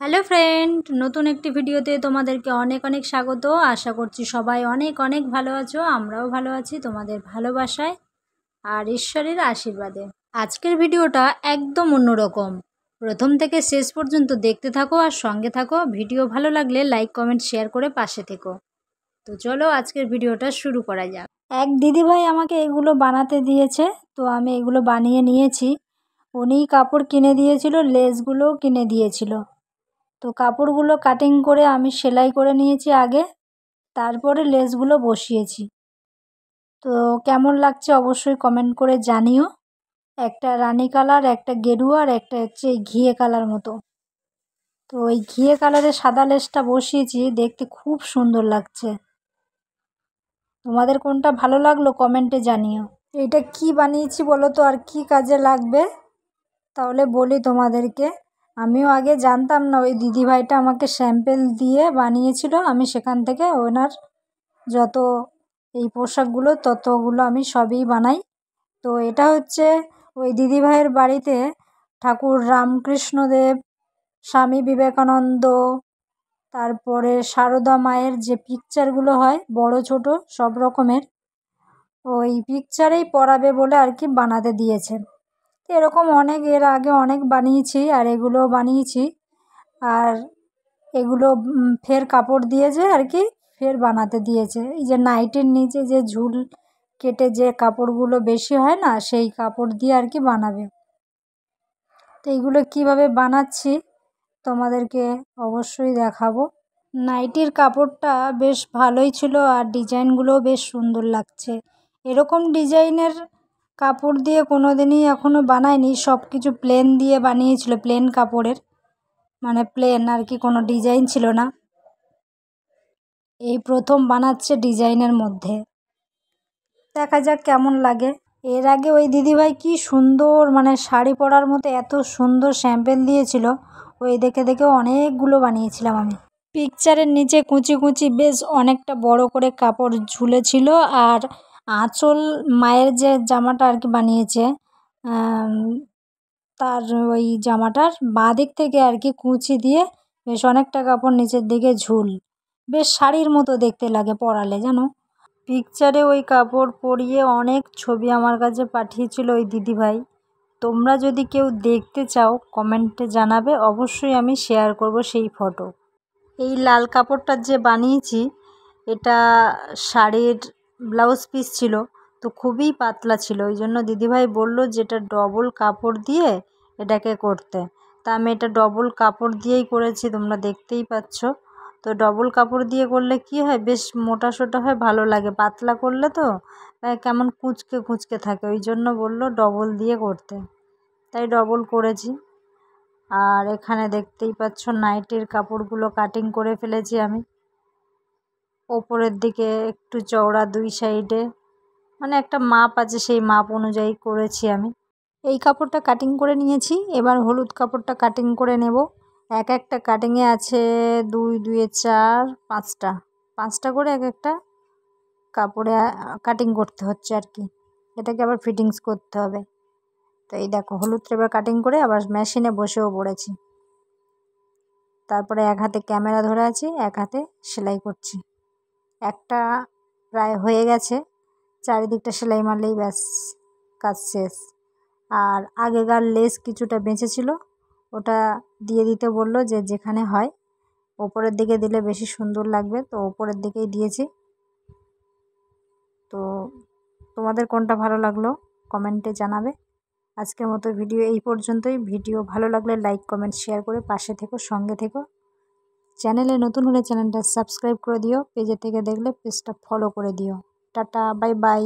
Hello friend, নতুন একটি ভিডিওতে তোমাদেরকে অনেক অনেক স্বাগত। আশা করছি সবাই অনেক অনেক ভালো আছো। আমরাও ভালো আছি তোমাদের ভালোবাসায় আর ঈশ্বরের আশীর্বাদে। আজকের ভিডিওটা একদম অন্যরকম। প্রথম থেকে শেষ পর্যন্ত দেখতে থাকো আর সঙ্গে থাকো। ভিডিও ভালো লাগলে লাইক কমেন্ট শেয়ার করে পাশে থেকো। তো চলো আজকের ভিডিওটা শুরু করা যাক। এক দিদিভাই আমাকে এগুলো বানাতে দিয়েছে, তো আমি এগুলো বানিয়ে নিয়েছি। উনি কাপড় কিনে দিয়েছিল, লেসগুলোও কিনে দিয়েছিল। তো কাপড়গুলো কাটিং করে আমি সেলাই করে নিয়েছি আগে, তারপরে লেসগুলো বসিয়েছি। তো কেমন লাগছে অবশ্যই কমেন্ট করে জানিও। একটা রানী কালার, একটা গেরুয়া আর একটা হচ্ছে ঘিয়ে কালার মতো। তো ওই ঘিয়ে কালারের সাদা লেসটা বসিয়েছি, দেখতে খুব সুন্দর লাগছে। তোমাদের কোনটা ভালো লাগলো কমেন্টে জানিও। এটা কি বানিয়েছি বলো তো, আর কি কাজে লাগবে তাহলে বলি তোমাদেরকে। আমিও আগে জানতাম না, ওই দিদিভাইটা আমাকে স্যাম্পেল দিয়ে বানিয়েছিল। আমি সেখান থেকে ওনার যত এই পোশাকগুলো ততগুলো আমি সবই বানাই। তো এটা হচ্ছে ওই দিদিভাইয়ের বাড়িতে ঠাকুর রামকৃষ্ণদেব, স্বামী বিবেকানন্দ, তারপরে সারদা মায়ের যে পিকচারগুলো হয় বড় ছোট সব রকমের, ওই পিকচারেই পরাবে বলে আর কি বানাতে দিয়েছে। এরকম অনেক এর আগে অনেক বানিয়েছি আর এগুলোও বানিয়েছি। আর এগুলো ফের কাপড় দিয়েছে আর কি, ফের বানাতে দিয়েছে। এই যে নাইটির নিচে যে ঝুল কেটে যে কাপড়গুলো বেশি হয় না, সেই কাপড় দিয়ে আর কি বানাবে। তো এইগুলো কীভাবে বানাচ্ছি তোমাদেরকে অবশ্যই দেখাবো। নাইটির কাপড়টা বেশ ভালোই ছিল আর ডিজাইনগুলোও বেশ সুন্দর লাগছে। এরকম ডিজাইনের কাপড় দিয়ে কোনো দিনই এখনও বানায়নি। সব কিছু প্লেন দিয়ে বানিয়েছিল, প্লেন কাপড়ের, মানে প্লেন আর কি, কোনো ডিজাইন ছিল না। এই প্রথম বানাচ্ছে ডিজাইনের মধ্যে, দেখা যাক কেমন লাগে। এর আগে ওই দিদিভাই কি সুন্দর, মানে শাড়ি পরার মতো এত সুন্দর স্যাম্পেল দিয়েছিল, ওই দেখে দেখে অনেকগুলো বানিয়েছিলাম আমি। পিকচারের নিচে কুচি কুচি বেশ অনেকটা বড় করে কাপড় ঝুলেছিল। আর আঁচল মায়ের যে জামাটা আর কি বানিয়েছে, তার ওই জামাটার বাঁ দিক থেকে আর কি কুচি দিয়ে বেশ অনেকটা কাপড় নিচের দিকে ঝুল, বেশ শাড়ির মতো দেখতে লাগে পরালে জানো। পিকচারে ওই কাপড় পরিয়ে অনেক ছবি আমার কাছে পাঠিয়েছিল ওই দিদিভাই। তোমরা যদি কেউ দেখতে চাও কমেন্টে জানাবে, অবশ্যই আমি শেয়ার করব সেই ফটো। এই লাল কাপড়টা যে বানিয়েছি এটা শাড়ির ব্লাউজ পিস ছিল, তো খুবই পাতলা ছিল। ওই জন্য দিদিভাই বলল যে এটা ডবল কাপড় দিয়ে এটাকে করতে। তা আমি এটা ডবল কাপড় দিয়েই করেছি, তোমরা দেখতেই পাচ্ছ। তো ডবল কাপড় দিয়ে করলে কি হয়, বেশ মোটা সোটা হয়, ভালো লাগে। পাতলা করলে তো কেমন কুঁচকে কুঁচকে থাকে, ওই জন্য বললো ডবল দিয়ে করতে, তাই ডবল করেছি। আর এখানে দেখতেই পাচ্ছ নাইটির কাপড়গুলো কাটিং করে ফেলেছি আমি। ওপরের দিকে একটু চওড়া দুই সাইডে, মানে একটা মাপ আছে, সেই মাপ অনুযায়ী করেছি আমি। এই কাপড়টা কাটিং করে নিয়েছি, এবার হলুদ কাপড়টা কাটিং করে নেব। এক একটা কাটিংয়ে আছে 2 2 4 5টা, 5টা করে এক একটা কাপড়ে কাটিং করতে হচ্ছে আর কি। এটাকে আবার ফিটিংস করতে হবে। তো এই দেখো হলুদটা এবার কাটিং করে আবার মেশিনে বসেও পড়েছি। তারপরে এক হাতে ক্যামেরা ধরে আছি, এক হাতে সেলাই করছি। একটা প্রায় হয়ে গেছে, চারিদিকটা সেলাই মারলেই ব্যাস কাজ শেষ। আর আগেকার লেস কিছুটা বেঁচেছিল, ওটা দিয়ে দিতে বললো, যে যেখানে হয় ওপরের দিকে দিলে বেশি সুন্দর লাগবে, তো ওপরের দিকেই দিয়েছি। তো তোমাদের কোনটা ভালো লাগলো কমেন্টে জানাবে। আজকের মতো ভিডিও এই পর্যন্তই। ভিডিও ভালো লাগলে লাইক কমেন্ট শেয়ার করে পাশে থেকো, সঙ্গে থেকো। চ্যানেলে নতুন হলে চ্যানেলটা সাবস্ক্রাইব করে দিও, পেজে থেকে দেখলে পেজটা ফলো করে দিও। Tata, bye bye.